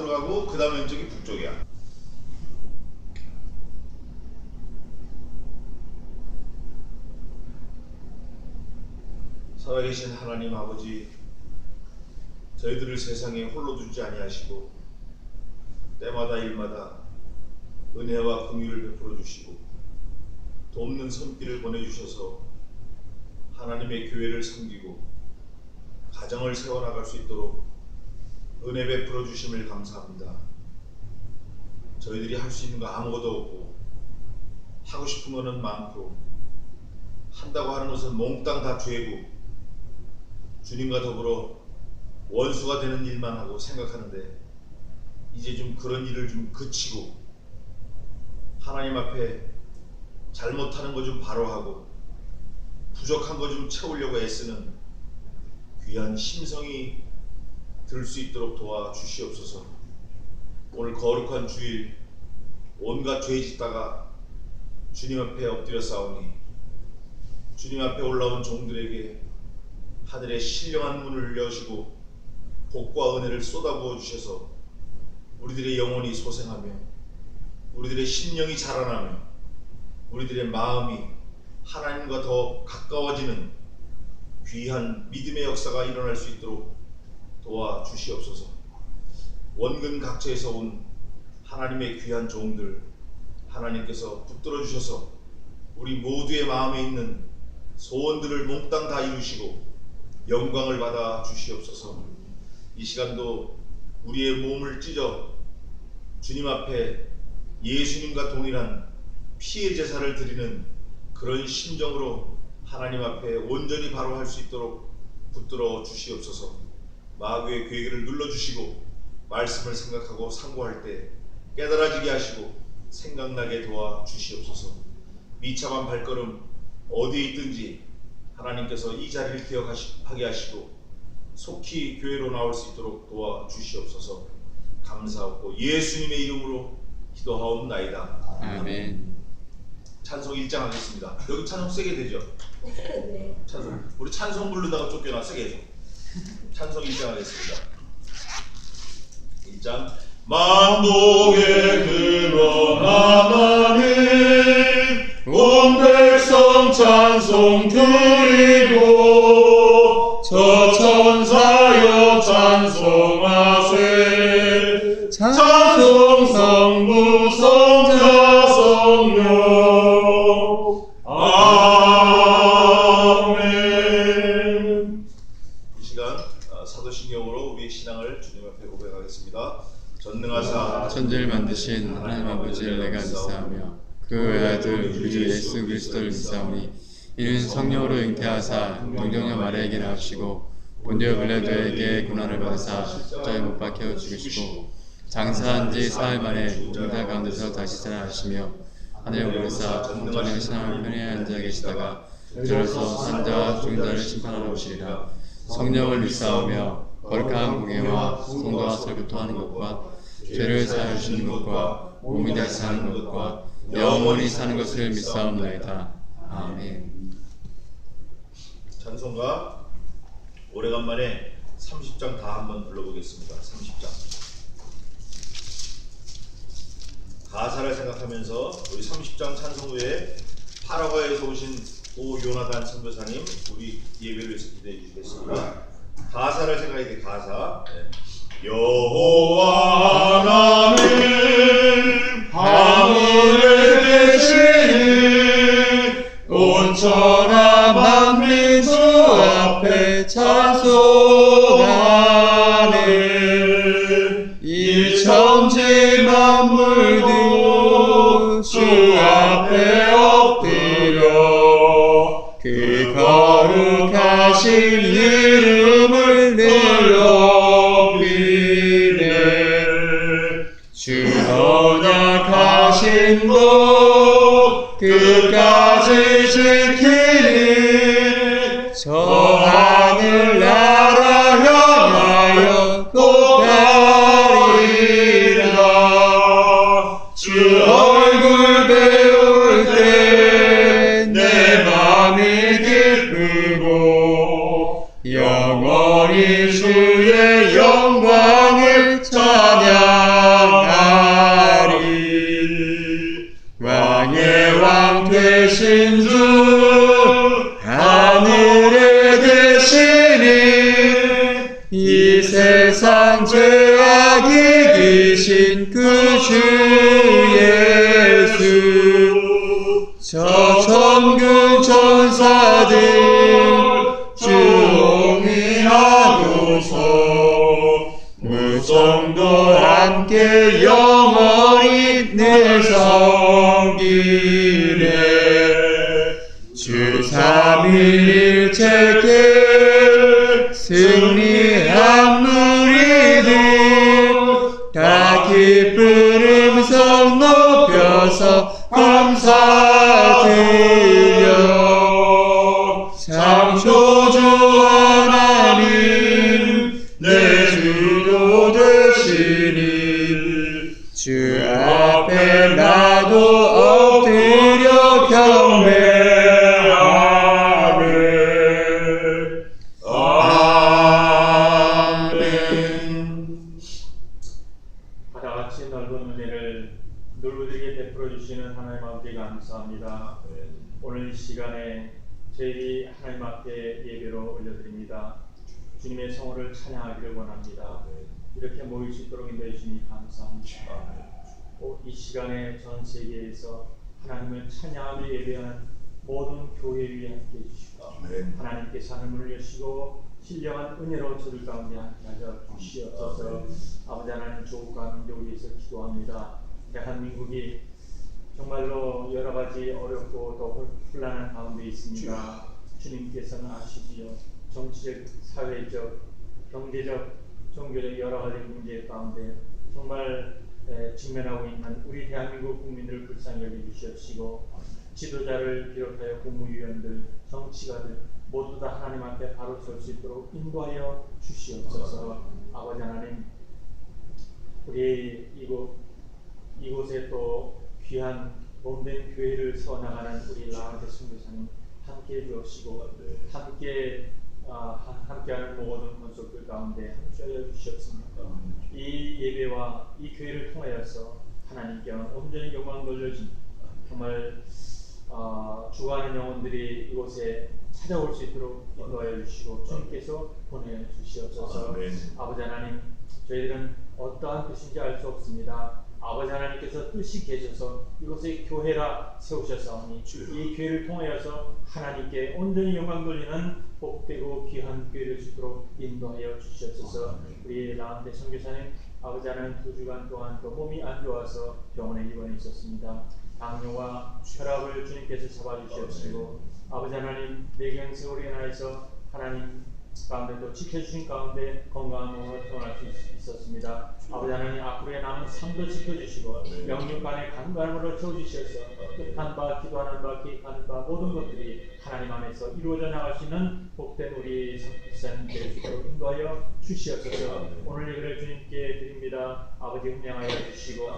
가고 그 다음 왼쪽이 북쪽이야. 살아계신 하나님 아버지, 저희들을 세상에 홀로 두지 아니하시고 때마다 일마다 은혜와 긍휼을 베풀어 주시고 돕는 손길을 보내주셔서 하나님의 교회를 섬기고 가정을 세워나갈 수 있도록 은혜 베풀어 주심을 감사합니다. 저희들이 할 수 있는 거 아무것도 없고 하고 싶은 거는 많고 한다고 하는 것은 몽땅 다 죄고 주님과 더불어 원수가 되는 일만 하고 생각하는데 이제 좀 그런 일을 좀 그치고 하나님 앞에 잘못하는 거 좀 바로하고 부족한 거 좀 채우려고 애쓰는 귀한 심성이 들 수 있도록 도와주시옵소서. 오늘 거룩한 주일 온갖 죄 짓다가 주님 앞에 엎드려 싸우니 주님 앞에 올라온 종들에게 하늘의 신령한 문을 여시고 복과 은혜를 쏟아부어 주셔서 우리들의 영혼이 소생하며 우리들의 심령이 자라나며 우리들의 마음이 하나님과 더 가까워지는 귀한 믿음의 역사가 일어날 수 있도록 도와주시옵소서. 원근 각처에서 온 하나님의 귀한 종들 하나님께서 붙들어 주셔서 우리 모두의 마음에 있는 소원들을 몽땅 다 이루시고 영광을 받아 주시옵소서. 이 시간도 우리의 몸을 찢어 주님 앞에 예수님과 동일한 피의 제사를 드리는 그런 심정으로 하나님 앞에 온전히 바로 할 수 있도록 붙들어 주시옵소서. 마귀의 괴계를 눌러주시고 말씀을 생각하고 상고할 때 깨달아지게 하시고 생각나게 도와주시옵소서. 비참한 발걸음 어디에 있든지 하나님께서 이 자리를 기억하게 하시고 속히 교회로 나올 수 있도록 도와주시옵소서. 감사하고 예수님의 이름으로 기도하옵나이다. 아멘. 찬송 1장 하겠습니다. 여기 찬송 세게 되죠? 네. 찬송. 우리 찬송 부르다가 쫓겨나 세게 해줘. 찬송 1장 하겠습니다. 1장. 만복의 근원 하나님 온 백성 찬송 드리고 저 천사여 찬송하세. 찬송 성부 성자 성령 아멘. 이 시간 사도신경으로 우리의 신앙을 주님 앞에 고백하겠습니다. 전능하사 천지를 만드신 하나님 아버지를 내가 믿사오며 그 외아들 우리 주 예수 그리스도를 믿사오니 이는 성령으로 잉태하사 동정녀 마리아에게 낳으시고 본디오 빌라도에게 고난을 받으사 십자가에 못 박혀 죽으시고 장사한 지 사흘 만에 죽은 자 가운데서 다시 살아나시며 하늘에 오르사 전능하신 하나님 편에 앉아 계시다가 들어서 산자와 죽은 자를 심판하러 오시리라. 성령을 믿사오며 거룩한 공예와 성도와 설교토하는 것과 죄를 사하여 주시는 것과 몸이 다시 사는 것과 영원히 사는 것을 믿사옵나이다. 아멘. 찬송가 오래간만에 30장 다 한번 불러보겠습니다. 30장 가사를 생각하면서 우리 30장 찬송 후에 파라과이에서 오신 오요나단 선교사님 우리 예배를 위해서 기대해 주시겠습니다. 가사를 생각해야 돼. 가사. 여호와 하나님 하늘에 계시니 온천하 만민 주 앞에 찬송하네. 이 천지 만물도 주 앞에 엎드려 그 거룩하신 이름을 높이네. 주 언약하신 복 끝까지 지키니 저 하늘나라 향하여 고가리라. 주 얼굴 배울 때 내 맘이 기쁘고 영원히 주의 영광을 찬양 죄악이 계신 그 주 예수 저 천군 천사들 주옹이하소서 무성도 함께 영원히 늘 섬기네 주 삼위일체께 승리한 무리들 다 기쁜 음성 높여서 감사드려 창조주 하나님 내 주도 되시니 주 앞에 나도 엎드려 경배하네 아멘. 바다같이 넓은 은혜를 늘 우리에게 베풀어 주시는 하나님 아버지 감사합니다. 오늘 이 시간에 저희들이 하나님 앞에 예배로 올려드립니다. 주님의 성호를 찬양하기를 원합니다. 이렇게 모일 수 있도록 인도해 주시니 감사합니다. 이 시간에 전 세계에서 하나님을 찬양하며 예배하는 모든 교회 위에 함께 해주시고 하나님께서 하늘을 여시고 신령한 은혜로 저들 가운데 함께 하여 주시옵소서. 아버지 하나님 조국과 민족을 위해서 기도합니다. 대한민국이 정말로 여러 가지 어렵고 또 혼란한 가운데 있습니다. 주님께서는 아시지요. 정치적, 사회적, 경제적, 종교적 여러 가지 문제 가운데 정말 직면하고 있는 우리 대한민국 국민들을 불쌍히 여겨주시옵시고 지도자를 비롯하여 국무위원들, 정치가들 모두 다 하나님 앞에 바로 설 수 있도록 인도하여 주시옵소서. 아버지 하나님, 우리 이곳에 또 귀한 몸된 교회를 세워나가는 우리 라한테 선교사님 함께해 주옵시고 함께하는 모든 권속들 가운데 함께하여 주시옵습니다. 이 예배와 이 교회를 통하여서 하나님께는 온전히 영광 돌려진 정말 죽어가는 영혼들이 이곳에 찾아올 수 있도록 인도하여 주시고 주님께서 보내주시옵소서. 아버지 하나님, 저희들은 어떠한 뜻인지 알 수 없습니다. 아버지 하나님께서 뜻이 계셔서 이곳에 교회라 세우셨사오니 이 교회를 통하여서 하나님께 온전히 영광 돌리는 복되고 귀한 교회를 될 수 있도록 인도하여 주시옵소서. 우리 라운데 선교사님, 아버지 하나님 2주간 동안 또 몸이 안 좋아서 병원에 입원해 있었습니다. 당뇨와 혈압을 주님께서 잡아주시옵시고 아버지 하나님 내경 세월에 인하여서 하나님 가운데 또 지켜주신 가운데 건강한 몸으로 태어날 수 있었습니다. 아버지 하나님 앞으로의 남은 삶도 지켜주시고 영육간의 간간으로 채워주셔서 뜻한 바, 기도하는 바, 기획하는 바 모든 것들이 하나님 안에서 이루어져 나갈 수 있는 복된 우리 성도님 될 수 있도록 인도하여 주시옵소서. 오늘 예배를 주님께 드립니다. 아버지 훈양하여 주시고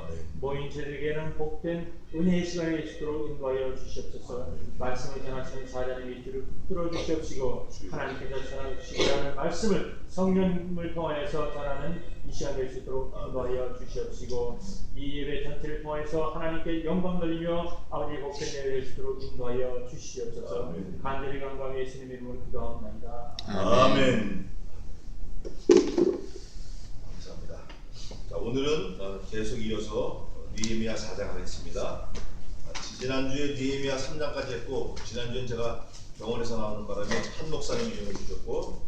모인 저들에게는 복된 은혜의 시간이 될 수 있도록 인도하여 주시옵소서. 말씀을 전하시는 사자님의 귀를 붙들어 주시옵시고 하나님께서 전하시고자 하는 말씀을 성령님을 통하여서 전하는 이 시간 될 수 있도록 인도하여 주시옵시고 이 예배 전체를 통해서 하나님께 영광 돌리며 아버지의 복된 예배 될 수 있도록 인도하여 주시옵소서. 간절히 간구하며 예수님의 이름으로 기도하옵나이다. 아멘. 감사합니다. 자, 오늘은 계속 이어서 느헤미야 4장 하겠습니다. 지난주에 느헤미야 3장까지 했고 지난주엔 제가 병원에서 나오는 바람에 한 목사님이 좀 해주셨고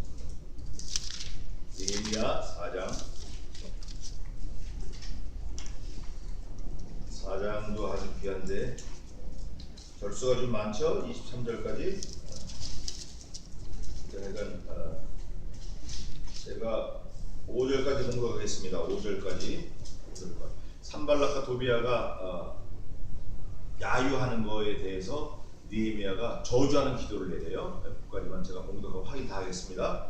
느헤미야 4장도 아주 귀한데 절수가 좀 많죠? 23절까지. 제가 5절까지 공부하겠습니다. 5절까지. 산발락과 도비아가 야유하는 거에 대해서 느헤미야가 저주하는 기도를 내려요. 여기까지만 제가 공독하고 확인 다 하겠습니다.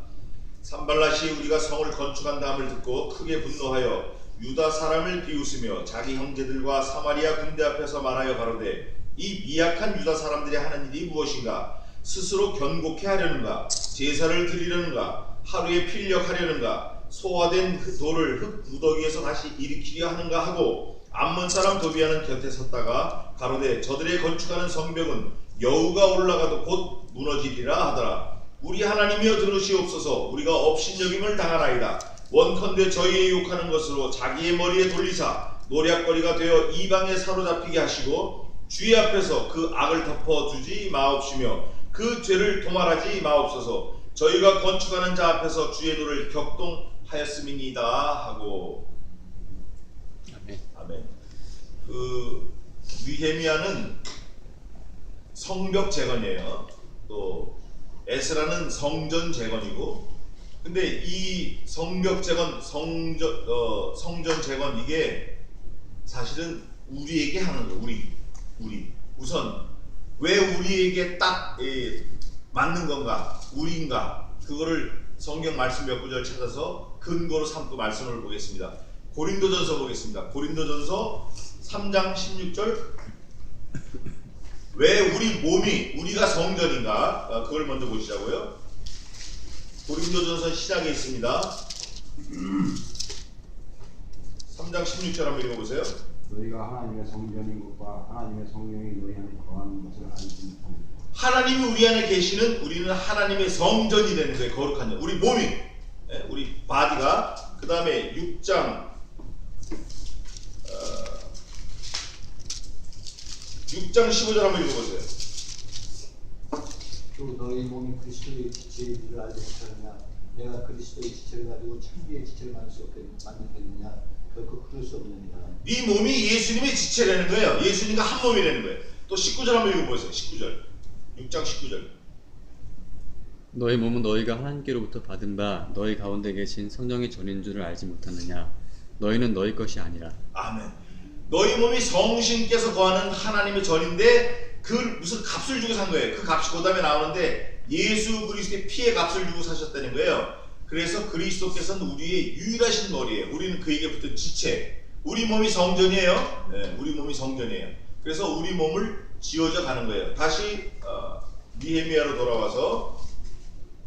산발락이 우리가 성을 건축한 다음을 듣고 크게 분노하여 유다 사람을 비웃으며 자기 형제들과 사마리아 군대 앞에서 말하여 가로되 이 미약한 유다 사람들이 하는 일이 무엇인가? 스스로 견고케 하려는가? 제사를 드리려는가? 하루에 필력하려는가? 소화된 돌을 흙 무더기에서 다시 일으키려 하는가 하고 암몬 사람 도비아는 곁에 섰다가 가로되 저들의 건축하는 성벽은 여우가 올라가도 곧 무너지리라 하더라. 우리 하나님이여 들으시옵소서. 우리가 업신여김을 당하나이다. 원컨대 저희의 욕하는 것으로 자기의 머리에 돌리사 노략거리가 되어 이방에 사로잡히게 하시고 주의 앞에서 그 악을 덮어주지 마옵시며 그 죄를 도말하지 마옵소서. 저희가 건축하는 자 앞에서 주의 노를 격동하였음이니이다 하고. 아멘. 아멘. 느헤미야는 성벽 재건이에요. 또 에스라는 성전 재건이고. 근데 이 성벽 재건, 성전 재건 이게 사실은 우리에게 하는 거예요. 우리 우선 왜 우리에게 딱 맞는 건가, 우리인가, 그거를 성경 말씀 몇 구절 찾아서 근거로 삼고 말씀을 보겠습니다. 고린도전서 보겠습니다. 고린도전서 3장 16절. 왜 우리가 성전인가, 그걸 먼저 보시자고요. 고린도전서 시작에 있습니다. 3장 16절 한번 읽어보세요. 너희가 하나님의 성전인 것과 하나님의 성령이 너희 안에 거하는 것을 알지 못하느냐. 하나님이 우리 안에 계시는, 우리는 하나님의 성전이 되는 거예요. 거룩한 자. 우리 몸이, 우리 바디가. 그 다음에 6장 15절 한번 읽어보세요. 또 너희 몸이 그리스도의 지체인 줄 알지 못하느냐. 내가 그리스도의 지체를 가지고 천비의 지체를 만들 수 없게 만들겠느냐. 결코 그럴 수 없느니라. 네 몸이 예수님의 지체라는 거예요. 예수님과 한 몸이라는 거예요. 또 19절 한번 읽어보세요. 19절. 6장 19절. 너희 몸은 너희가 하나님께로부터 받은 바 너희 가운데 계신 성령의 전인 줄을 알지 못하느냐. 너희는 너희 것이 아니라. 아멘. 너희 몸이 성신께서 거하는 하나님의 전인데 그 무슨 값을 주고 산 거예요. 그 값이 그 다음에 나오는데 예수 그리스도의 피의 값을 주고 사셨다는 거예요. 그래서 그리스도께서는 우리의 유일하신 머리예요. 우리는 그에게 붙은 지체. 우리 몸이 성전이에요. 네, 우리 몸이 성전이에요. 그래서 우리 몸을 지어져 가는 거예요. 다시 느헤미야로 돌아와서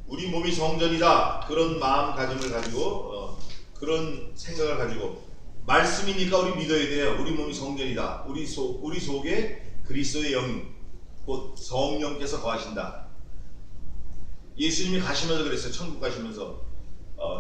우리 몸이 성전이다, 그런 마음가짐을 가지고 그런 생각을 가지고, 말씀이니까 우리 믿어야 돼요. 우리 몸이 성전이다. 우리 속에 그리스도의 영이 곧 성령께서 거하신다. 예수님이 가시면서 그랬어요. 천국 가시면서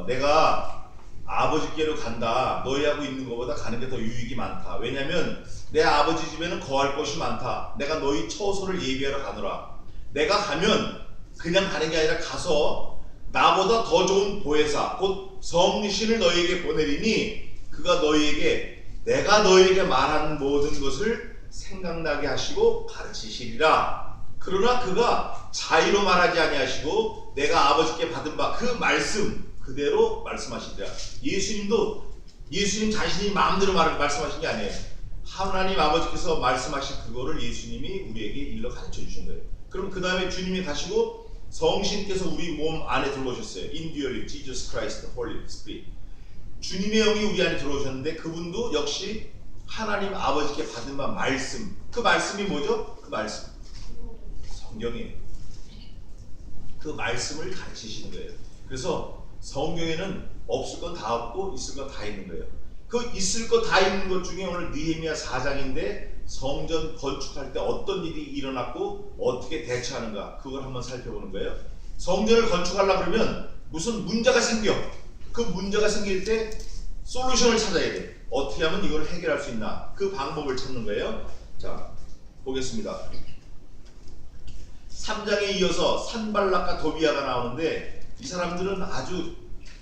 내가 아버지께로 간다. 너희하고 있는 것보다 가는 게 더 유익이 많다. 왜냐하면 내 아버지 집에는 거할 곳이 많다. 내가 너희 처소를 예비하러 가노라. 내가 가면 그냥 가는 게 아니라 가서 나보다 더 좋은 보혜사 곧 성신을 너희에게 보내리니 그가 너희에게 내가 너희에게 말하는 모든 것을 생각나게 하시고 가르치시리라. 그러나 그가 자의로 말하지 아니하시고 내가 아버지께 받은 바 그 말씀 그대로 말씀하시리라. 예수님 자신이 마음대로 말씀하신 게 아니에요. 하나님 아버지께서 말씀하신 그거를 예수님이 우리에게 일러 가르쳐 주신 거예요. 그럼 그 다음에 주님이 가시고 성신께서 우리 몸 안에 들어오셨어요. Indwelling Jesus Christ, Holy Spirit. 주님의 영이 우리 안에 들어오셨는데 그분도 역시 하나님 아버지께 받은 바 말씀. 그 말씀이 뭐죠? 그 말씀 성경이에요. 그 말씀을 가르치시는 거예요. 그래서 성경에는 없을 건 다 없고 있을 건 다 있는 거예요. 그 있을 거 다 있는 것 중에 오늘 느헤미야 4장인데 성전 건축할 때 어떤 일이 일어났고 어떻게 대처하는가, 그걸 한번 살펴보는 거예요. 성전을 건축하려고 그러면 무슨 문제가 생겨. 그 문제가 생길 때 솔루션을 찾아야 돼. 어떻게 하면 이걸 해결할 수 있나, 그 방법을 찾는 거예요. 자, 보겠습니다. 3장에 이어서 산발락과 도비아가 나오는데 이 사람들은 아주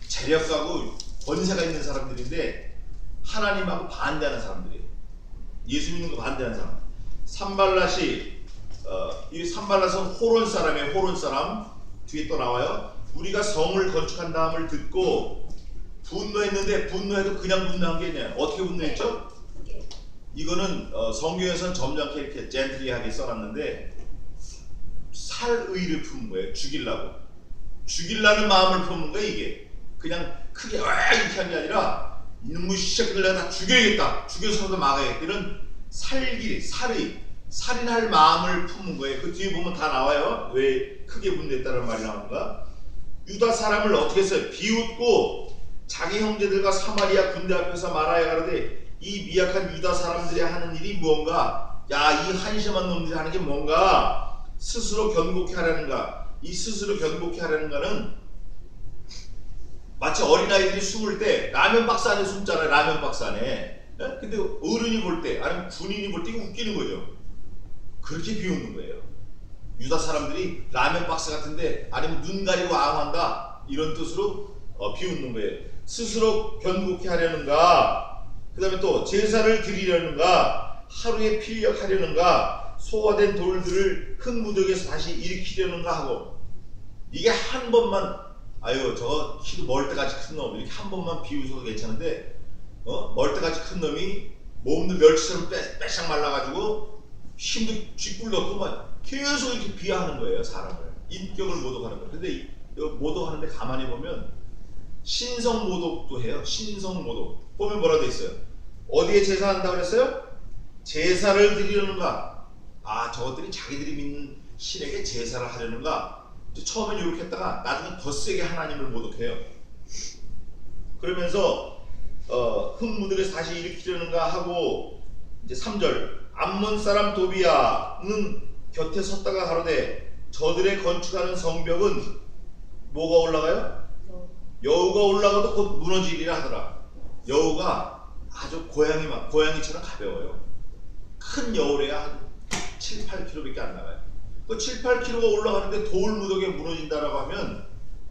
재력가고 권세가 있는 사람들인데 하나님하고 반대하는 사람들이에요. 예수 믿는 거 반대하는 사람. 이 산발랏은 호론 사람이에요. 호론 사람. 뒤에 또 나와요. 우리가 성을 건축한 다음을 듣고 분노했는데 분노해도 그냥 분노한 게 아니에요. 어떻게 분노했죠? 이거는 성경에서는 점잖게 이렇게 젠틀리하게 써놨는데 살의를 품은 거예요. 죽이려는 마음을 품은 거예요. 이게 그냥 크게 와 이렇게 한 게 아니라 이놈의 시새끼들 내가 다 죽여야겠다, 죽여서도 막아야겠다, 이런 살인할 마음을 품은 거예요. 그 뒤에 보면 다 나와요. 왜 크게 분노했다는 말이 나오는가. 유다 사람을 어떻게 했어요? 비웃고 자기 형제들과 사마리아 군대 앞에서 말하여 가로되 이 미약한 유다 사람들이 하는 일이 무언가? 야, 이 한심한 놈들이 하는 게 뭔가? 스스로 견고케 하려는가? 이 스스로 견고케 하려는가는 마치 어린아이들이 숨을 때 라면 박스 안에 숨잖아요. 라면 박스 안에. 예? 근데 어른이 볼 때 아니면 군인이 볼 때 웃기는 거죠. 그렇게 비웃는 거예요. 유다 사람들이 라면 박스 같은데 아니면 눈 가리고 앙한다 이런 뜻으로 비웃는 거예요. 스스로 견고케 하려는가, 그 다음에 또 제사를 드리려는가, 하루에 필력하려는가, 소화된 돌들을 흙무더기에서 다시 일으키려는가 하고, 이게 한 번만, 아유 저거 키도 멀때까지 큰 놈 이렇게 한 번만 비웃어도 괜찮은데 멀때까지 큰 놈이 몸도 멸치처럼 빼싹 말라가지고 힘도 쥐뿔도 없고 막 계속 이렇게 비하하는 거예요. 사람을 인격을 모독하는 거예요. 근데 이 모독하는데 가만히 보면 신성 모독도 해요. 신성 모독 보면 뭐라 돼 있어요? 어디에 제사한다고 그랬어요? 제사를 드리려는가? 아 저것들이 자기들이 믿는 신에게 제사를 하려는가? 처음엔 이렇게 했다가 나중에 더 세게 하나님을 모독해요. 그러면서 흙무더기에서 다시 일으키려는가 하고, 이제 3절 암몬 사람 도비야는 곁에 섰다가 가로되 저들의 건축하는 성벽은 뭐가 올라가요? 여우가 올라가도 곧 무너지리라 하더라. 여우가 아주 고양이처럼 가벼워요. 큰 여우래야 한 7, 8kg밖에 안 나가요. 그 7, 8kg가 올라가는데 돌 무더기에 무너진다라고 하면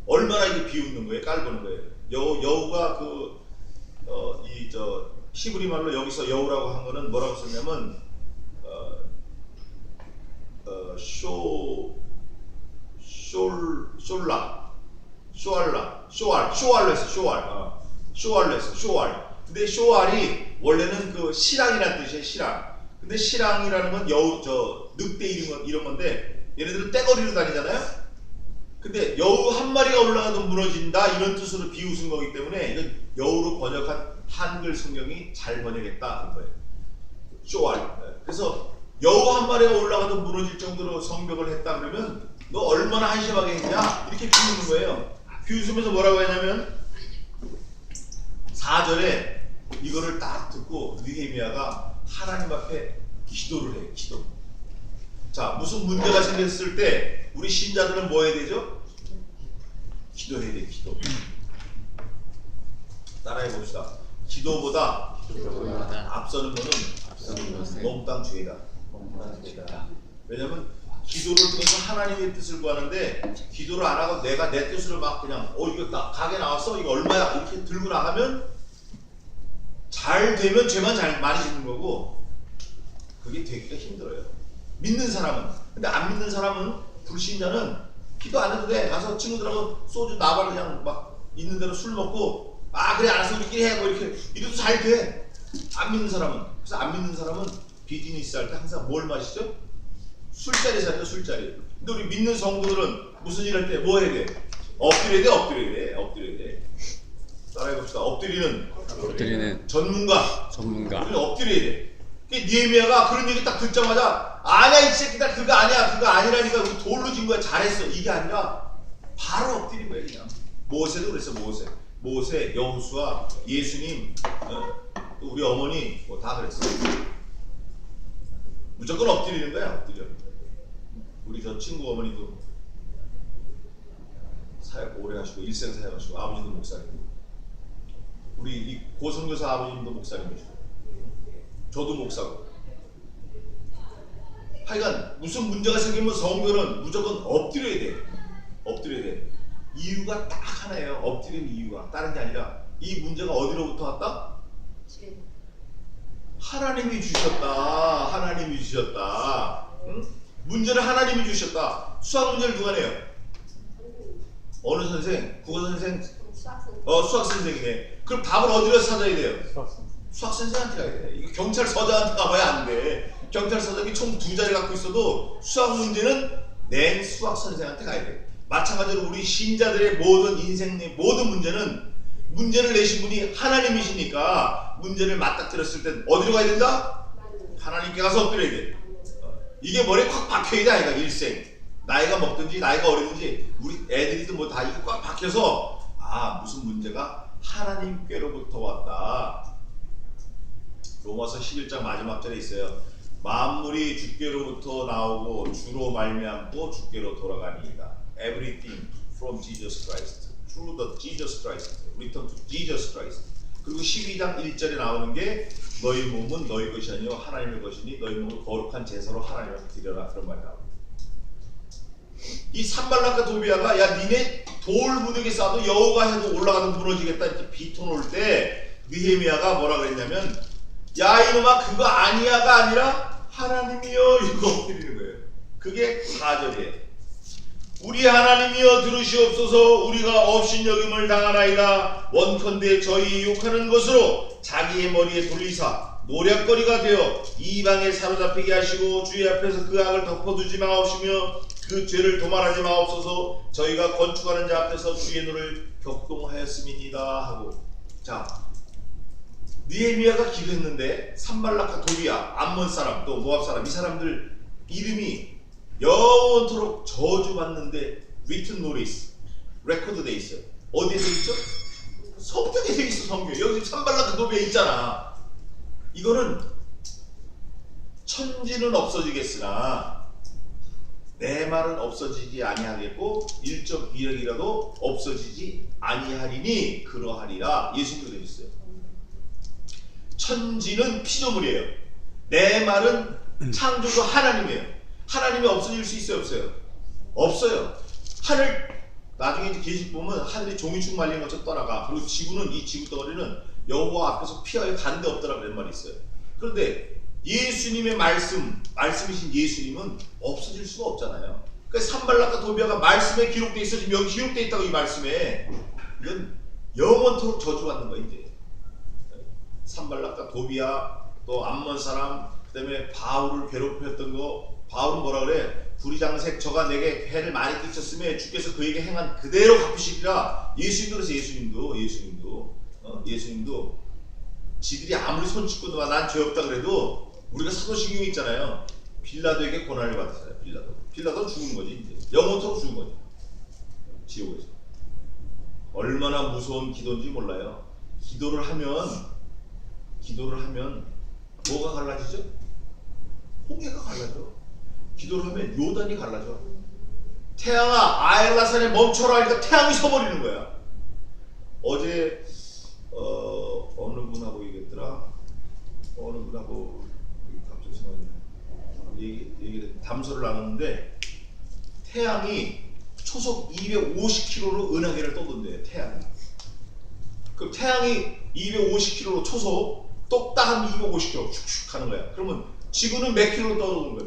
얼마나 이게 비웃는 거예요, 깔보는 거예요. 여우가 히브리 말로 여기서 여우라고 한 거는 뭐라고 썼냐면 쇼알로 했어. 쇼알. 근데 쇼알이 원래는 그 실랑이라는 뜻이에요. 실랑. 근데 실랑이라는 건 늑대 이런 건데 얘네들은 떼거리로 다니잖아요. 근데 여우 한 마리가 올라가도 무너진다 이런 뜻으로 비웃은 거기 때문에 이건 여우로 번역한 한글 성경이 잘 번역했다 한 거예요. 쇼알. 그래서 여우 한 마리가 올라가도 무너질 정도로 성벽을 했다 그러면 너 얼마나 한심하게 했냐 이렇게 비웃는 거예요. 비웃으면서 뭐라고 했냐면 4절에 이거를 딱 듣고 느헤미야가 하나님 앞에 기도를 해요. 기도. 자, 무슨 문제가 생겼을 때 우리 신자들은 뭐 해야 되죠? 기도해야 돼. 기도. 따라해 봅시다. 기도보다 앞서는 거는 몽땅 죄다. 왜냐면 기도를 통해서 하나님의 뜻을 구하는데 기도를 안 하고 내가 내 뜻으로 막 그냥 이거 가게 나왔어? 이거 얼마야? 이렇게 들고 나가면 잘 되면 죄만 많이 짓는 거고 그게 되기가 힘들어요. 믿는 사람은. 근데 안 믿는 사람은, 불신자는 기도 안 해도 돼. 가서 친구들하고 소주 나발 그냥 막 있는 대로 술 먹고 그래 알았어 우리끼리 해 뭐 이렇게 이래도 잘 돼. 안 믿는 사람은. 그래서 안 믿는 사람은 비즈니스 할 때 항상 뭘 마시죠? 술자리 사죠. 술자리. 근데 우리 믿는 성도들은 무슨 일 할 때 뭐 해야 돼? 엎드려야 돼. 따라해 봅시다. 엎드리는 전문가. 우리는 엎드려야 돼. 느헤미야가 그런 얘기 딱 듣자마자 아니야 이 새끼들 그거 아니라니까 우리 돌로 진 거야 잘했어 이게 아니라 바로 엎드린 거야 그냥. 모세도 그랬어. 모세, 여호수아, 예수님, 우리 어머니 뭐 다 그랬어. 무조건 엎드리는 거야. 엎드려. 우리 저 친구 어머니도 사역 오래 하시고 일생 사역하시고 아버지도 목사님, 우리 이 고선교사 아버님도 목사님이시고 저도 목사고. 하여간 무슨 문제가 생기면 성도는 무조건 엎드려야 돼. 이유가 딱 하나예요. 엎드리는 이유가 다른 게 아니라 이 문제가 어디로부터 왔다? 하나님이 주셨다. 응? 문제를 하나님이 주셨다. 수학 문제를 누가 내요? 어느 선생? 국어 선생? 수학 선생이네. 그럼 답을 어디로 찾아야 돼요? 수학 선생한테 가야 돼. 이거 경찰서장한테 가봐야 안 돼. 경찰서장이 총 2자리 갖고 있어도 수학 문제는 낸 수학 선생한테 가야 돼. 마찬가지로 우리 신자들의 모든 인생의 모든 문제를 내신 분이 하나님이시니까 문제를 맞닥뜨렸을 땐 어디로 가야 된다? 하나님께 가서 엎드려야 돼. 이게 머리에 콱 박혀야 돼. 아이가 일생 나이가 먹든지 나이가 어리든지 우리 애들이든 뭐 다 이거 꽉 박혀서 무슨 문제가 하나님께로부터 왔다. 로마서 11장 마지막 절에 있어요. 만물이 주께로부터 나오고 주로 말미암고 주께로 돌아가니이다. Everything from Jesus Christ. through the Jesus Christ. Return to Jesus Christ. 그리고 12장 1절에 나오는 게 너희 몸은 너희 것이 아니요 하나님의 것이니 너희 몸을 거룩한 제사로 하나님께 드려라 그런 말이 나옵니다. 이 산발락과 도비아가 야 니네 돌 무더기 쌓아도 여호가 해도 올라가도 무너지겠다 이렇게 비토놓을 때 느헤미야가 뭐라 그랬냐면 야 이놈아 그거 아니야가 아니라 하나님이여 이거 드리는 거예요. 그게 4절이에요. 우리 하나님이여 들으시옵소서 우리가 업신여김을 당하나이다. 원컨대 저희 욕하는 것으로 자기의 머리에 돌리사 노략거리가 되어 이방에 사로잡히게 하시고 주의 앞에서 그 악을 덮어두지 마옵시며 그 죄를 도말하지 마옵소서. 저희가 건축하는 자 앞에서 주의 눈을 격동하였음이니이다 하고. 자, 느헤미야가 기도했는데 산발락과 도비야, 암몬 사람 또 모압 사람 이 사람들 이름이 영원토록 저주받는데 written notice, 레코드 돼 있어요. 어디에 돼 있죠? 성경에 돼 있어. 성경. 여기 산발락과 도비야 있잖아. 이거는 천지는 없어지겠으나 내 말은 없어지지 아니하겠고 일적 이력이라도 없어지지 아니하리니 그러하리라. 예수님도 되어 있어요. 천지는 피조물이에요. 내 말은 창조주 하나님이에요. 하나님이 없어질 수 있어요, 없어요? 없어요. 하늘 나중에 이제 계시 보면 하늘이 종이축 말린 것처럼 떠나가. 그리고 지구는 이 지구 덩어리는 여호와 앞에서 피하여 간 데 없더라 그런 말이 있어요. 그런데 예수님의 말씀이신 예수님은 없어질 수가 없잖아요. 그러니까 산발락과 도비아가 말씀에 기록돼 있어. 지금 여기 기록돼 있다고 이 말씀에. 이건 영원토록 저주받는 거예요. 이제 산발락과 도비아 또 암몬 사람 그다음에 바울을 괴롭혔던 거. 바울은 뭐라 그래? 불의장색 저가 내게 해를 많이 끼쳤으며 주께서 그에게 행한 그대로 갚으시리라. 예수님도 그래서 예수님도 지들이 아무리 손짓고 난 죄 없다 그래도 우리가 사도신경이 있잖아요. 빌라도에게 고난을 받았어요. 빌라도 죽은 거지 이제 영원토록 죽은 거지. 지옥에서. 얼마나 무서운 기도인지 몰라요. 기도를 하면 뭐가 갈라지죠? 홍해가 갈라져. 기도를 하면 요단이 갈라져. 태양아 아엘라산에 멈춰라 하니까 태양이 서버리는 거야. 어제 어느 분하고 얘기했더라. 어느 분하고 갑자기 생각이 담소를 나눴는데 태양이 초속 250km로 은하계를 떠돈대요. 태양이. 그럼 태양이 250km로 초속 똑딱한 250km 슉슉 가는 거야. 그러면 지구는 몇 킬로로 떠도는 거야?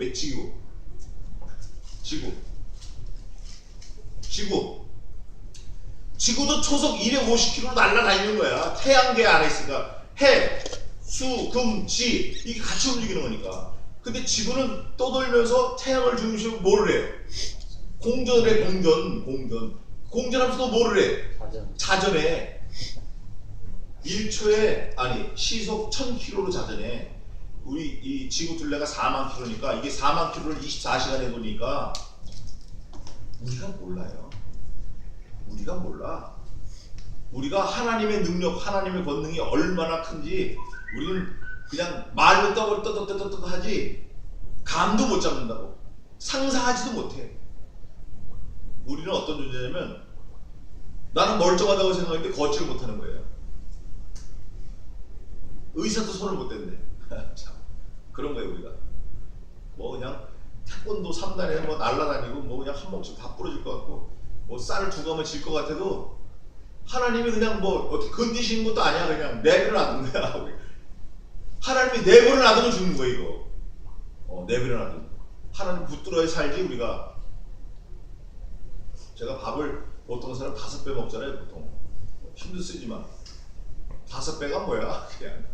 지구도 초속 250km로 날아다니는 거야. 태양계 안에 있으니까 해, 수, 금, 지 이게 같이 움직이는 거니까. 근데 지구는 떠돌면서 태양을 중심으로 뭐를 해요? 공전을 해. 공전하면서 또 뭐를 해? 자전해. 1초에 시속 1000km로 자전해. 우리 이 지구 둘레가 4만 킬로니까 이게 4만 킬로를 24시간에 도니까 우리가 몰라요. 우리가 몰라. 우리가 하나님의 능력, 하나님의 권능이 얼마나 큰지 우리는 그냥 말로 떠떠떠떠떠 하지 감도 못 잡는다고. 상상하지도 못해. 우리는 어떤 존재냐면 나는 멀쩡하다고 생각했는데 걷지를 못하는 거예요. 의사도 손을 못 댄대. 참 그런 거예요. 우리가 뭐 그냥 태권도 3단에 뭐 날라다니고 뭐 그냥 한 몫씩 다 부러질 것 같고 뭐 쌀을 두 가면 질 것 같아도 하나님이 그냥 뭐 어떻게 건드시는 것도 아니야. 그냥 내버려 놔둔 거야. 하나님이 내버려 놔두면 죽는 거야 이거. 내버려 놔두면 하나님 붙들어야 살지. 우리가 제가 밥을 보통 사람 5배 먹잖아요. 보통 힘도 쓰지만 5배가 뭐야 그냥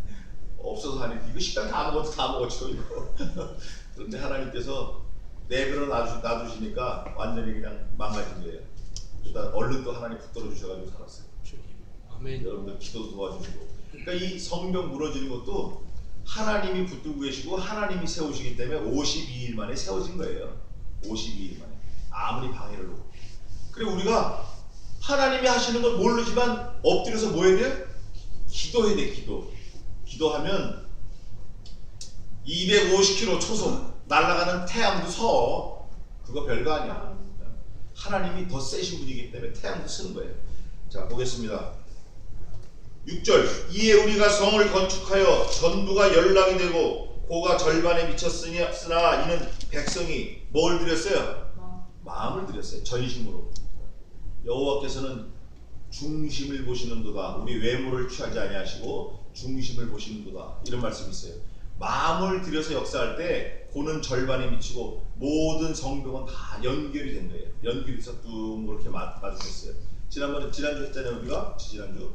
없어서 하니 이거 식당 다 먹었죠 이거. 그런데 하나님께서 내버려 놔두시니까 완전히 그냥 망가진 거예요. 일단 얼른 또 하나님 붙들어 주셔가지고 살았어요. 아멘. 여러분들 기도 도와주시고. 그러니까 이 성벽 무너지는 것도 하나님이 붙들고 계시고 하나님이 세우시기 때문에 52일 만에 세워진 거예요. 52일 만에 아무리 방해를 놓고. 그래 우리가 하나님이 하시는 걸 모르지만 엎드려서 뭐 해야 돼요? 기도해야 돼. 기도하면 250km 초속 날아가는 태양도 서. 그거 별거 아니야. 하나님이 더 세신 분이기 때문에 태양도 쓰는 거예요. 자, 보겠습니다. 6절. 이에 우리가 성을 건축하여 전부가 연락이 되고 고가 절반에 미쳤으나 이는 백성이 뭘 드렸어요? 마음을 드렸어요. 전심으로. 여호와께서는 중심을 보시는도다. 우리 외모를 취하지 아니하시고 중심을 보시는도다. 이런 말씀이 있어요. 마음을 들여서 역사할 때 고는 절반에 미치고 모든 성벽은 다 연결이 된 거예요. 연결이 돼서 뚝 이렇게 마주쳤어요. 지난주 했잖아요. 우리가 지난주.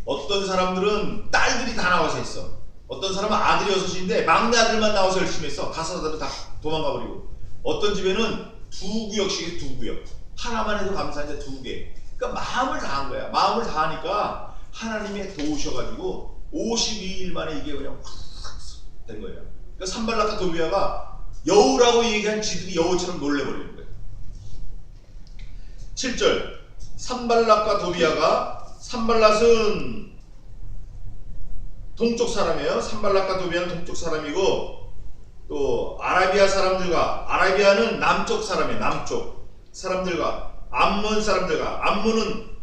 어떤 사람들은 딸들이 다 나와서 했어. 어떤 사람은 아들이 6인데 막내 아들만 나와서 열심히 했어. 다섯 아들은 다 도망가 버리고. 어떤 집에는 2구역씩 2구역. 하나만 해도 감사한데 2개. 그러니까 마음을 다한 거야. 마음을 다하니까 하나님이 도우셔가지고 52일 만에 이게 그냥 확 된 거예요. 그러니까 산발락과 도비아가 여우라고 얘기한 지들이 여우처럼 놀래버리는 거예요. 7절. 산발락과 도비아가, 산발락은 동쪽 사람이에요. 산발락과 도비아는 동쪽 사람이고, 또 아라비아 사람들과, 아라비아는 남쪽 사람이에요. 남쪽 사람들과 암몬 사람들과, 암몬은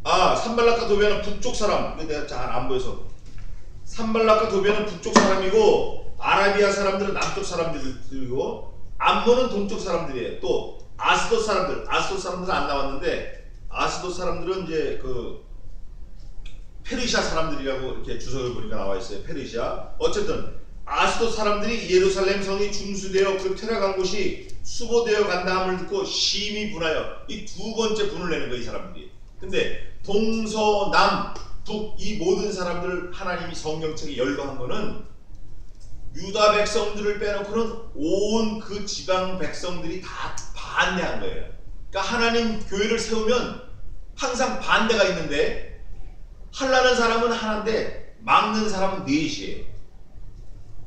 산발락과 도비아는 북쪽 사람. 내가 잘 안 보여서. 산발락과 도비아는 북쪽 사람이고 아라비아 사람들은 남쪽 사람들이고 암몬은 동쪽 사람들이에요. 또 아스돗 사람들은 안 나왔는데, 아스돗 사람들은 이제 그 페르시아 사람들이라고 이렇게 주석을 보니까 나와 있어요. 페르시아. 어쨌든 아스돗 사람들이 예루살렘 성이 중수되어 그 퇴락한 곳이 수보되어 간다 함을 듣고 심히 분하여, 이 두 번째 분을 내는 거예요, 이 사람들이. 근데 동서남 북 이 모든 사람들을 하나님이 성경책에 연로한 거는 유다 백성들을 빼놓고는 온 그 지방 백성들이 다 반대한 거예요. 그러니까 하나님 교회를 세우면 항상 반대가 있는데, 하려는 사람은 하나인데 막는 사람은 넷이에요.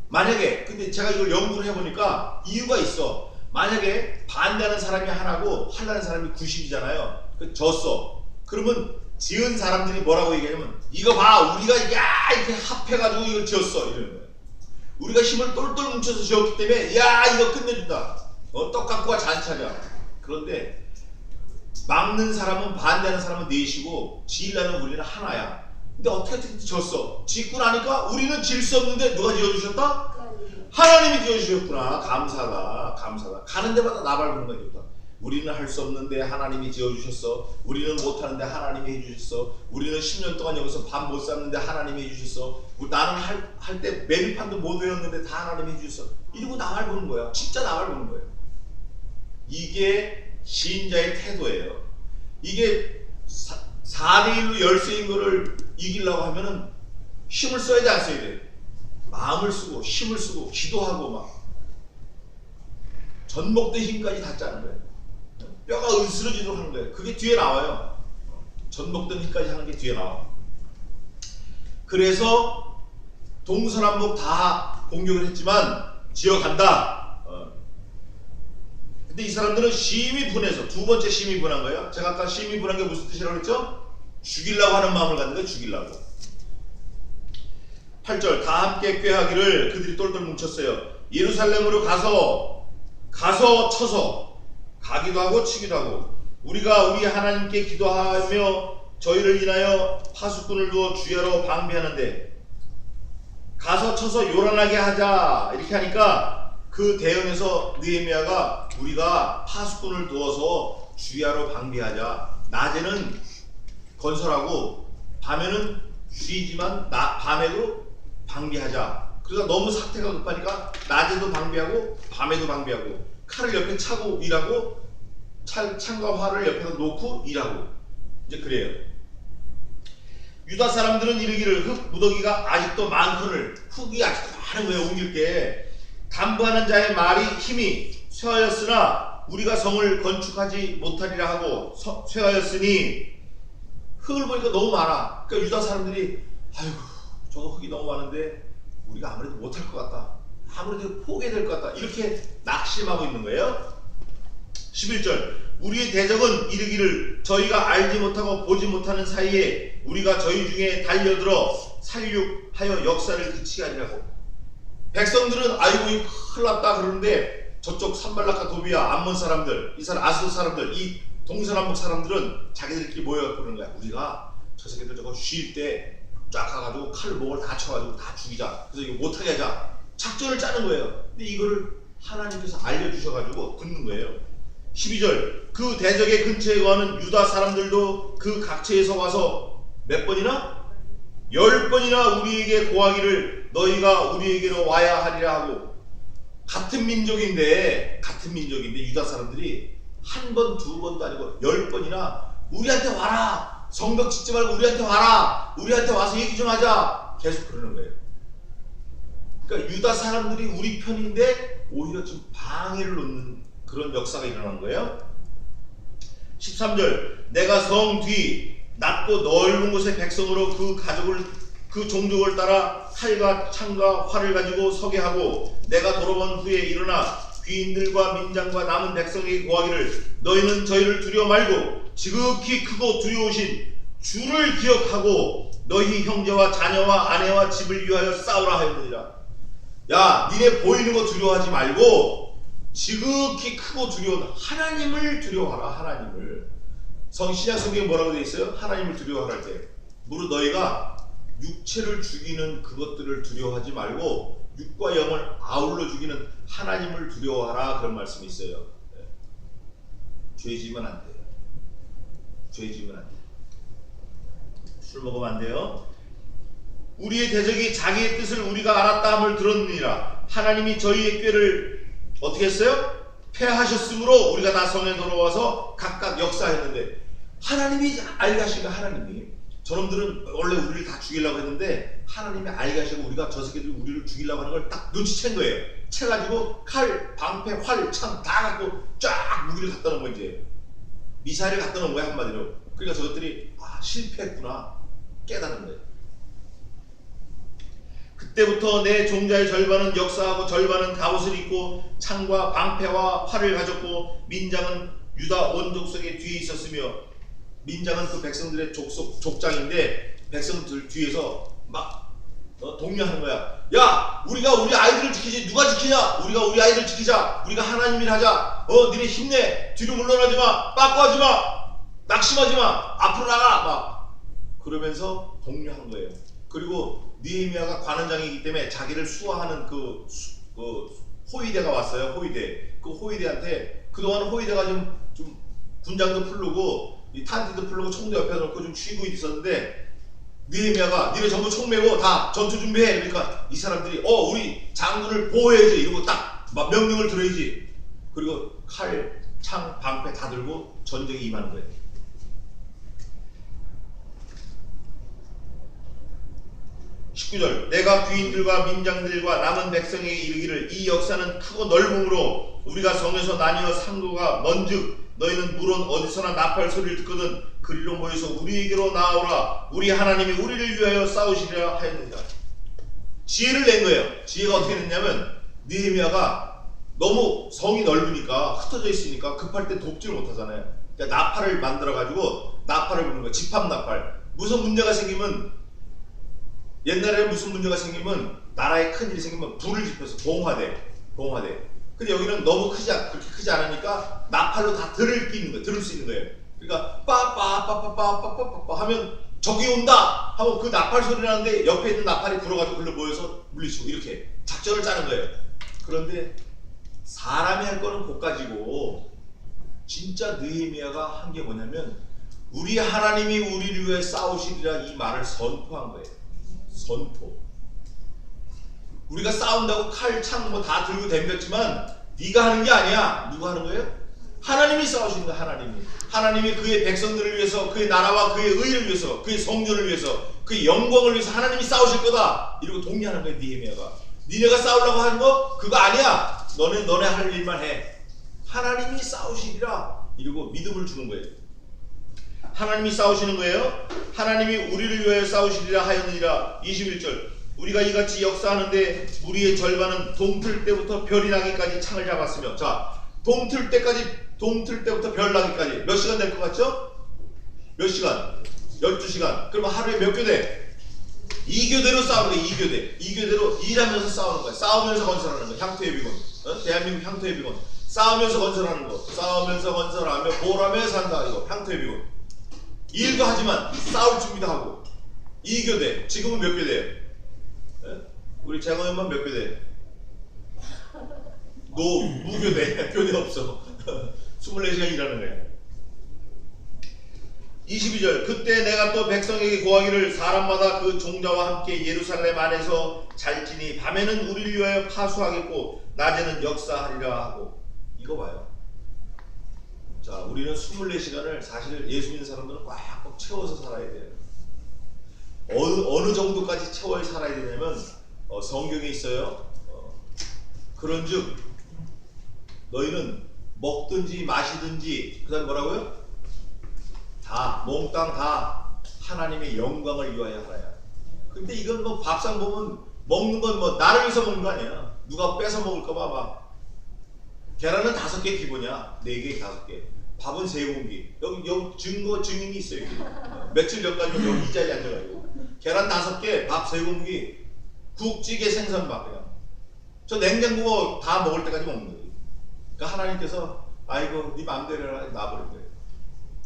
만약에, 근데 제가 이걸 연구를 해보니까 이유가 있어. 만약에 반대하는 사람이 하나고 하려는 사람이 90이잖아요. 그 졌어. 그러면 지은 사람들이 뭐라고 얘기하냐면, 이거 봐, 우리가 이렇게 합해가지고 이걸 지었어, 이러는 거예요. 우리가 힘을 똘똘 뭉쳐서 지었기 때문에 이거 끝내준다. 떡 갖고 와 잔치하자. 그런데 막는 사람은, 반대하는 사람은 넷이고 지으려는 우리는 하나야. 근데 어떻게 졌어? 짓고 나니까 우리는 질 수 없는데 누가 지어주셨다? 하나님이 지어주셨구나. 감사다. 가는 데마다 나발 부는 거니까. 우리는 할 수 없는데 하나님이 지어주셨어. 우리는 못하는데 하나님이 해주셨어. 우리는 10년 동안 여기서 밥 못 샀는데 하나님이 해주셨어. 나는 할 때 메뉴판도 못 외웠는데 다 하나님이 해주셨어. 이러고 나발 부는 거야. 진짜 나발 부는 거예요. 이게 신자의 태도예요. 이게 4대1로 열세인 거를 이기려고 하면은 힘을 써야 돼, 안 써야 돼? 마음을 쓰고 힘을 쓰고 기도하고 막 전복된 힘까지 다 짜는 거예요. 뼈가 으스러지도록 하는 거예요. 그게 뒤에 나와요. 전복된 힘까지 하는 게 뒤에 나와. 그래서 동서남북 다 공격을 했지만 지어간다. 근데 이 사람들은 심히 분해서, 두 번째 심히 분한 거예요. 제가 아까 심히 분한 게 무슨 뜻이라고 그랬죠? 죽이려고 하는 마음을 갖는 거예요. 죽이려고. 8절. 다 함께 꾀하기를 그들이 똘똘 뭉쳤어요. 예루살렘으로 가서 쳐서 가기도 하고 치기도 하고, 우리가 우리 하나님께 기도하며 저희를 인하여 파수꾼을 두어 주야로 방비하는데, 가서 쳐서 요란하게 하자 이렇게 하니까 그 대응에서 느헤미야가 우리가 파수꾼을 두어서 주야로 방비하자. 낮에는 건설하고 밤에는 쉬지만 밤에도 방비하자. 그러니까 너무 사태가 급하니까 낮에도 방비하고 밤에도 방비하고, 칼을 옆에 차고 일하고 창과 활을 옆에다 놓고 일하고, 이제 그래요. 유다 사람들은 이르기를 흙 무더기가 아직도 많거늘, 흙이 아직도 많은 거예요. 옮길 게. 담보하는 자의 말이 힘이 쇠하였으나 우리가 성을 건축하지 못하리라 하고 쇠하였으니, 흙을 보니까 너무 많아. 그러니까 유다 사람들이 아이고 저거 흙이 너무 많은데 우리가 아무래도 못할 것 같다. 아무래도 포기해야 될 것 같다. 이렇게 낙심하고 있는 거예요. 11절. 우리의 대적은 이르기를 저희가 알지 못하고 보지 못하는 사이에 우리가 저희 중에 달려들어 살육하여 역사를 그치게 하리라고. 백성들은 아이고 이거 큰일 났다 그러는데 저쪽 산발락과 도비아, 암몬 사람들, 이 사람 아스돗 사람들, 이 동서남북 사람들은 자기들끼리 모여갖고 그러는 거야. 우리가 저 새끼들 저거 쉴 때 쫙 가가지고 칼 목을 다 쳐가지고 다 죽이자. 그래서 이거 못하게 하자. 작전을 짜는 거예요. 근데 이거를 하나님께서 알려주셔가지고 듣는 거예요. 12절 그 대적의 근처에 거하는 유다 사람들도 그 각처에서 와서 몇 번이나? 10번이나 우리에게 고하기를 너희가 우리에게로 와야 하리라 하고. 같은 민족인데 유다 사람들이 한 번, 두 번도 아니고 10번이나 우리한테 와라. 성벽 짓지 말고 우리한테 와라. 우리한테 와서 얘기 좀 하자. 계속 그러는 거예요. 그러니까 유다 사람들이 우리 편인데 오히려 좀 방해를 놓는 그런 역사가 일어난 거예요. 13절 내가 성 뒤 낮고 넓은 곳의 백성으로 그 종족을 따라 칼과 창과 활을 가지고 서게 하고 내가 돌아본 후에 일어나 귀인들과 민장과 남은 백성에게 고하기를 너희는 저희를 두려워 말고 지극히 크고 두려우신 주를 기억하고 너희 형제와 자녀와 아내와 집을 위하여 싸우라 하였느니라. 야, 니네 보이는 거 두려워하지 말고 지극히 크고 두려운 하나님을 두려워하라. 하나님을. 신약 성경에 뭐라고 되어 있어요? 하나님을 두려워할 때 무릇 너희가 육체를 죽이는 그것들을 두려워하지 말고 육과 영을 아울러 죽이는 하나님을 두려워하라. 그런 말씀이 있어요. 죄 지으면 안 돼요. 죄 지으면 안 돼요. 술 먹으면 안 돼요. 우리의 대적이 자기의 뜻을 우리가 알았다 함을 들었느니라. 하나님이 저희의 꾀를 어떻게 했어요? 패하셨으므로 우리가 다 성에 돌아와서 각각 역사했는데 하나님이 알게 하시니까 하나님이 저놈들은 원래 우리를 다 죽이려고 했는데 하나님이 알게 하시고 우리가 저 새끼들이 우리를 죽이려고 하는 걸 딱 눈치챈 거예요. 채가지고 칼, 방패, 활, 창 다 갖고 쫙 무기를 갖다 놓은 거지. 미사일을 갖다 놓은 거야 한마디로. 그러니까 저것들이 실패했구나 깨달은 거예요. 그때부터 내 종자의 절반은 역사하고 절반은 갑옷을 입고 창과 방패와 활을 가졌고 민장은 유다 온 족속의 뒤에 있었으며 민장은 그 백성들의 족장인데 백성들 뒤에서 막 독려하는 거야. 야, 우리가 우리 아이들을 지키지. 누가 지키냐? 우리가 우리 아이들 지키자. 우리가 하나님일 하자. 니네 힘내. 뒤로 물러나지 마. 빠꾸하지 마. 낙심하지 마. 앞으로 나가. 막 그러면서 독려한 거예요. 그리고 느헤미야가 관원장이기 때문에 자기를 수하하는 그 호위대가 왔어요. 호위대. 그 호위대한테 그동안 호위대가 좀 군장도 풀르고 이 탄티도 풀르고 총도 옆에 놓고 좀 쉬고 있었는데 느헤미야가 니네 전부 총 메고 다 전투 준비해. 그러니까 이 사람들이 우리 장군을 보호해야지 이러고 딱 막 명령을 들어야지. 그리고 칼, 창, 방패 다 들고 전쟁에 임하는 거예요. (19절) 내가 귀인들과 민장들과 남은 백성에게 이르기를 이 역사는 크고 넓음으로 우리가 성에서 나뉘어 상고가 먼즉 너희는 물론 어디서나 나팔 소리를 듣거든 그리로 모여서 우리에게로 나아오라. 우리 하나님이 우리를 위하여 싸우시리라 하였느니라. 지혜를 낸 거예요. 지혜가 어떻게 됐냐면 느헤미야가 너무 성이 넓으니까 흩어져 있으니까 급할 때 돕지를 못하잖아요. 그러니까 나팔을 만들어 가지고 나팔을 부는 거예요. 집합 나팔. 무슨 문제가 생기면 옛날에 무슨 문제가 생기면 나라에 큰일이 생기면 불을 지펴서 봉화대. 근데 여기는 너무 그렇게 크지 않으니까 나팔로 다 들을 수 있는 거예요. 그러니까 빠빠빠빠빠빠빠빠 하면 적이 온다 하고 그 나팔 소리 나는데 옆에 있는 나팔이 불어가지고 글로 모여서 물리치고 이렇게 작전을 짜는 거예요. 그런데 사람이 할 거는 고가지고 진짜 느헤미야가 한 게 뭐냐면 우리 하나님이 우리를 위해 싸우시리라 이 말을 선포한 거예요. 선포. 우리가 싸운다고 칼, 창 뭐 다 들고 덤볐지만 네가 하는 게 아니야. 누가 하는 거예요? 하나님이 싸우시는 거야. 하나님이 그의 백성들을 위해서, 그의 나라와 그의 의를 위해서, 그의 성전을 위해서, 그의 영광을 위해서 하나님이 싸우실 거다. 이러고 독려하는 거야. 느헤미야가. 니네가 싸우려고 하는 거 그거 아니야. 너네 할 일만 해. 하나님이 싸우시리라. 이러고 믿음을 주는 거예요. 하나님이 싸우시는 거예요. 하나님이 우리를 위하여 싸우시리라 하였느니라. 21절 우리가 이같이 역사하는데 우리의 절반은 동틀 때부터 별이 나기까지 창을 잡았으며 자 동틀 때부터 별 나기까지 몇 시간 될 것 같죠? 몇 시간? 12시간. 그러면 하루에 몇 교대? 2교대로 싸우는 거예요. 2교대로 일하면서 싸우는 거예요. 싸우면서 건설하는 거예요. 향토예비군. 대한민국 향토예비군. 싸우면서 건설하는 거, 싸우면서 건설하며 보람에 산다. 이거 향토의 비유. 일도 하지만 싸울 준비도 하고. 2교대. 지금은 몇 교대예요? 예? 우리 재건이만 몇 교대? 무교대. 교대 없어. 24시간 일하는 거야. 22절. 그때 내가 또 백성에게 고하기를 사람마다 그 종자와 함께 예루살렘 안에서 잘지니 밤에는 우리를 위하여 파수하겠고 낮에는 역사하리라 하고. 이거 봐요. 자, 우리는 24시간을 사실 예수 믿는 사람들은 꽉꽉 채워서 살아야 돼요. 어느 정도까지 채워야 살아야 되냐면 성경에 있어요. 그런즉 너희는 먹든지 마시든지 그 다음 뭐라고요? 다 몽땅 다 하나님의 영광을 위하여 하라야. 근데 이건 뭐 밥상 보면 먹는 건 뭐 나를 위해서 먹는 거 아니야. 누가 뺏어 먹을까봐 막. 계란은 5개 기본이야. 4개, 5개. 밥은 3공기. 여기 증인이 있어요. 여기. 며칠 전까지 여기 이 자리에 앉아가지고. 계란 5개, 밥 3공기, 국찌개 생선밥 그냥. 저 냉장고 다 먹을 때까지 먹는 거예요. 그러니까 하나님께서 아이고 네 마음대로 해라 놔버린 거예요.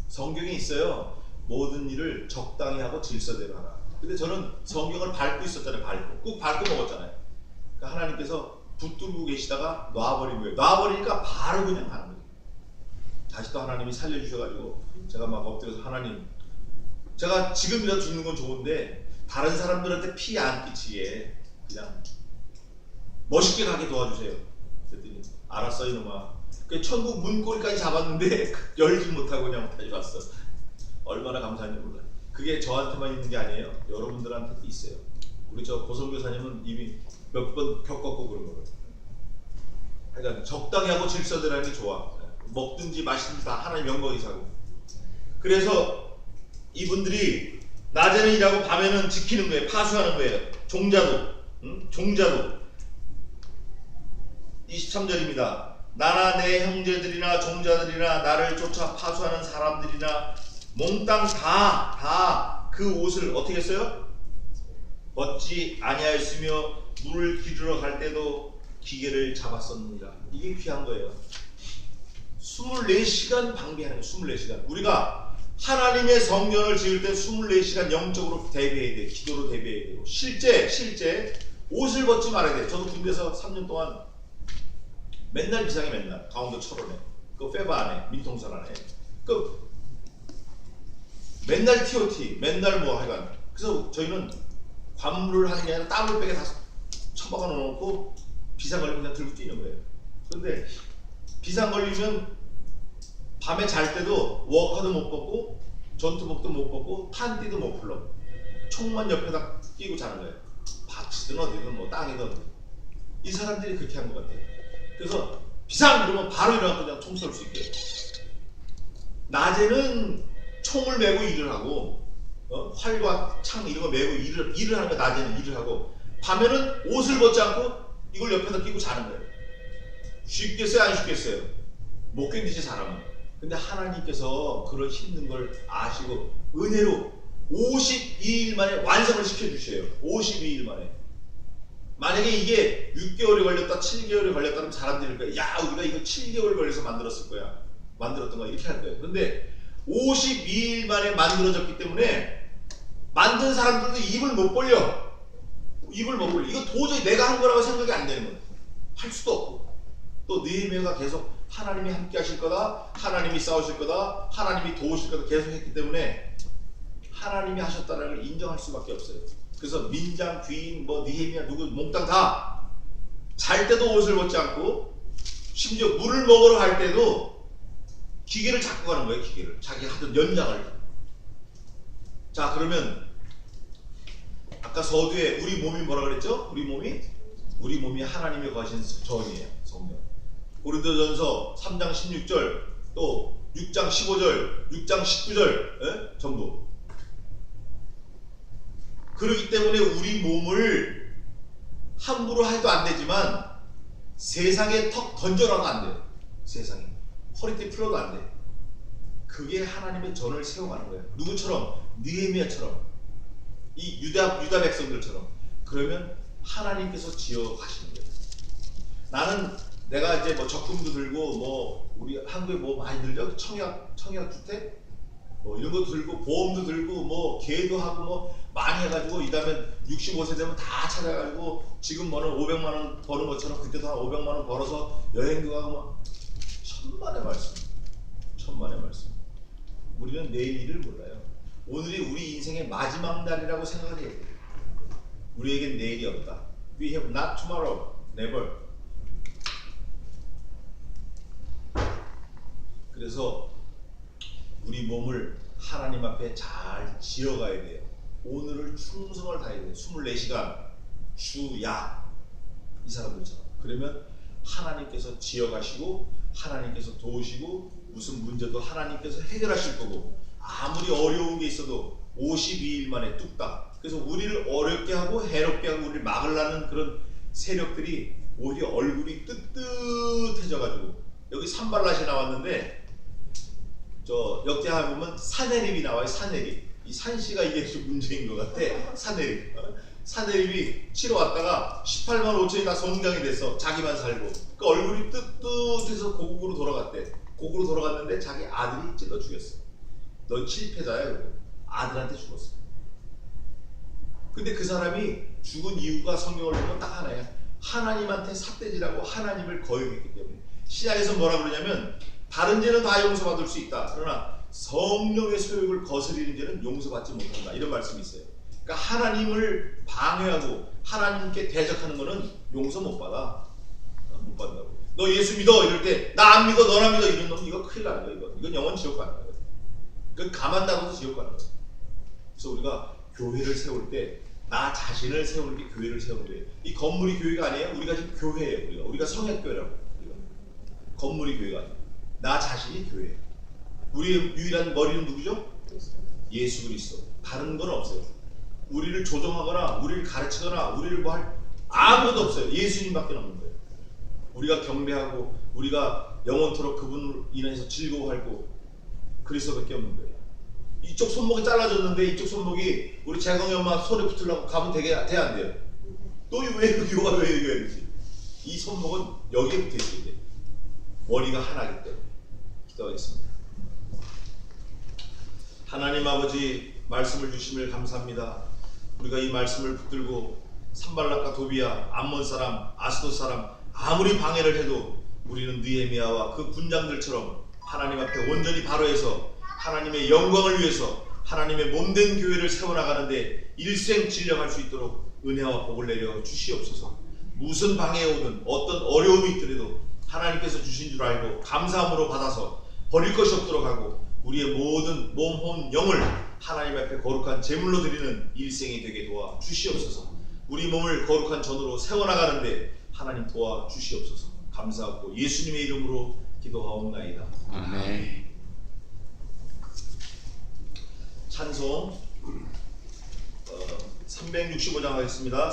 성경에 있어요. 모든 일을 적당히 하고 질서대로 하라. 근데 저는 성경을 밟고 있었잖아요. 꾹 밟고 먹었잖아요. 그러니까 하나님께서 붙들고 계시다가 놔버린 거예요. 놔버리니까 바로 그냥 가는 거예요. 다시 또 하나님이 살려주셔가지고 제가 막 엎드려서 하나님, 제가 지금이라도 죽는 건 좋은데 다른 사람들한테 피해 안 끼치게 그냥 멋있게 가게 도와주세요. 그랬더니 알았어 이놈아. 그 천국 문고리까지 잡았는데 열지 못하고 그냥 다시 왔어. 얼마나 감사한지 몰라요. 그게 저한테만 있는 게 아니에요. 여러분들한테도 있어요. 우리 저 고성교사님은 이미 몇 번 겪었고 그런 거예요. 그러니까 적당히 하고 질서대로 하는 게 좋아. 먹든지 마시든지 다 하나님 영광이 사고. 그래서 이분들이 낮에는 일하고 밤에는 지키는 거예요. 파수하는 거예요. 종자도. 종자도. 23절입니다. 나나 내 형제들이나 종자들이나 나를 쫓아 파수하는 사람들이나 몽땅 다 그 옷을 어떻게 했어요? 벗지 아니하였으며 물을 기르러 갈 때도 기계를 잡았었느니라. 이게 귀한 거예요. 24시간 방비하는 거예요. 24시간. 우리가 하나님의 성전을 지을 때 24시간 영적으로 대비해야 돼. 기도로 대비해야 되고 실제 옷을 벗지 말아야 돼. 저도 군대에서 3년 동안 맨날 비상에 맨날 강원도 철원에 그 페바 안에 민통선 안에 그 맨날 TOT 맨날 뭐 하여간. 그래서 저희는 관물을 하는 게 아니라 따블백에 다 처박아 놓고 비상 걸리면 그냥 들고 뛰는 거예요. 그런데 비상 걸리면 밤에 잘 때도 워커도 못 벗고 전투복도 못 벗고 탄띠도 못 풀러 총만 옆에다 끼고 자는 거예요. 밭이든 어디든 뭐 땅이든 어디든. 이 사람들이 그렇게 한 것 같아요. 그래서 비상 그러면 바로 일어나서 그냥 총 쏠 수 있게. 낮에는 총을 메고 일을 하고 활과 창 이런 거 메고 일을 하는 거. 낮에는 일을 하고 밤에는 옷을 벗지 않고 이걸 옆에다 끼고 자는 거예요. 쉽겠어요? 안 쉽겠어요? 못 견디지 사람은. 근데 하나님께서 그런 힘든 걸 아시고 은혜로 52일 만에 완성을 시켜주셔요. 52일 만에. 만약에 이게 6개월이 걸렸다 7개월이 걸렸다면 사람들이 거야. 야 우리가 이거 7개월 걸려서 만들었을 거야. 만들었던 거 이렇게 할 거예요. 그런데 52일 만에 만들어졌기 때문에 만든 사람들도 입을 못 벌려. 입을 못 벌려. 이거 도저히 내가 한 거라고 생각이 안 되는 거예요. 할 수도 없고. 또 느헤미야가 계속 하나님이 함께 하실 거다. 하나님이 싸우실 거다. 하나님이 도우실 거다. 계속 했기 때문에 하나님이 하셨다는 걸 인정할 수밖에 없어요. 그래서 민장, 귀인, 뭐 느헤미야 누구 몽땅 다 잘 때도 옷을 벗지 않고 심지어 물을 먹으러 갈 때도 기계를 잡고 가는 거예요. 기계를. 자기가 하던 연장을. 자 그러면 아까 서두에 우리 몸이 뭐라 그랬죠? 우리 몸이 하나님이 거하신 전이에요. 성령. 고린도전서 3장 16절 또 6장 15절 6장 19절 전부. 그렇기 때문에 우리 몸을 함부로 해도 안 되지만 세상에 턱 던져놔도 안 돼요. 세상에 허리띠 풀어도 안 돼. 그게 하나님의 전을 세워가는 거예요. 누구처럼? 느헤미야처럼. 이 유다 백성들처럼. 그러면 하나님께서 지어 가시는 거예요. 나는 내가 이제 뭐 적금도 들고 뭐 우리 한국에 뭐 많이 들죠? 청약 주택 뭐 이런 것도 들고 보험도 들고 뭐 계도 하고 뭐 많이 해가지고 이다음에 65세 되면 다 찾아가지고 지금 뭐는 500만 원 버는 것처럼 그때도 한 500만 원 벌어서 여행도 가고 막 천만의 말씀. 우리는 내일 일을 몰라요. 오늘이 우리 인생의 마지막 날이라고 생각해야 돼요. 우리에겐 내일이 없다. We have not tomorrow, never. 그래서 우리 몸을 하나님 앞에 잘 지어가야 돼요. 오늘을 충성을 다해야 돼요. 24시간 주야 이 사람들처럼. 그러면 하나님께서 지어가시고 하나님께서 도우시고 무슨 문제도 하나님께서 해결하실 거고 아무리 어려운 게 있어도 52일 만에 뚝딱. 그래서 우리를 어렵게 하고 해롭게 하고 우리를 막으려는 그런 세력들이 오히려 얼굴이 뜨뜻해져가지고 여기 산발랏이 나왔는데 저 역대하 보면 사내립이 나와요. 사내립. 이 산씨가 이게 좀 문제인 것 같아. 사내립. 사내립이 치러 왔다가 18만 5천이 다 성장이 됐어. 자기만 살고. 그 얼굴이 뜨뜻해서 고국으로 돌아갔대. 고국으로 돌아갔는데 자기 아들이 찔러 죽였어. 넌 실패자야. 그러고. 아들한테 죽었어. 근데 그 사람이 죽은 이유가 성경을 보면 딱 하나야. 하나님한테 삿대질하고 하나님을 거역했기 때문에. 신약에서 뭐라 그러냐면 다른 죄는 다 용서받을 수 있다. 그러나 성령의 소욕을 거스리는 죄는 용서받지 못한다. 이런 말씀이 있어요. 그러니까 하나님을 방해하고 하나님께 대적하는 거는 용서 못 받아. 못 받는다고. 너 예수 믿어 이럴 때 나 안 믿어 너나 믿어 이런 놈 이거 큰일 나는 거야. 이건 영원 지옥 가는 거야. 그건 가만 놔둬서 지옥 가는 거야. 그래서 우리가 교회를 세울 때 나 자신을 세우는 게 교회를 세우는 거예요. 이 건물이 교회가 아니에요. 우리가 지금 교회예요. 우리가 성약교회라고. 건물이 교회가 아니에요. 나 자신이 교회예요. 우리의 유일한 머리는 누구죠? 예수 그리스도. 다른 건 없어요. 우리를 조종하거나 우리를 가르치거나 우리를 뭐 할 아무것도 없어요. 예수님밖에 없는 거예요. 우리가 경배하고 우리가 영원토록 그분을 인해서 즐거워하고 그리스도밖에 없는 거예요. 이쪽 손목이 잘라졌는데 이쪽 손목이 우리 재광이 엄마 손에 붙으려고 가면 돼 안 돼요? 또 왜 여기가 왜 되지? 이 손목은 여기에 붙어 있어야 돼. 머리가 하나이기 때문에. 기도하겠습니다. 하나님 아버지 말씀을 주심을 감사합니다. 우리가 이 말씀을 붙들고 산발락과 도비야, 암몬 사람, 아스돗 사람 아무리 방해를 해도 우리는 느헤미야와 그 군장들처럼 하나님 앞에 온전히 바로해서 하나님의 영광을 위해서 하나님의 몸된 교회를 세워나가는데 일생 진력할 수 있도록 은혜와 복을 내려 주시옵소서. 무슨 방해에 오든 어떤 어려움이 있더라도 하나님께서 주신 줄 알고 감사함으로 받아서 버릴 것이 없도록 하고 우리의 모든 몸, 혼, 영을 하나님 앞에 거룩한 제물로 드리는 일생이 되게 도와 주시옵소서. 우리 몸을 거룩한 전으로 세워나가는데 하나님 도와 주시옵소서. 감사하고 예수님의 이름으로 기도하옵나이다. 아멘. 찬송 365장 하겠습니다.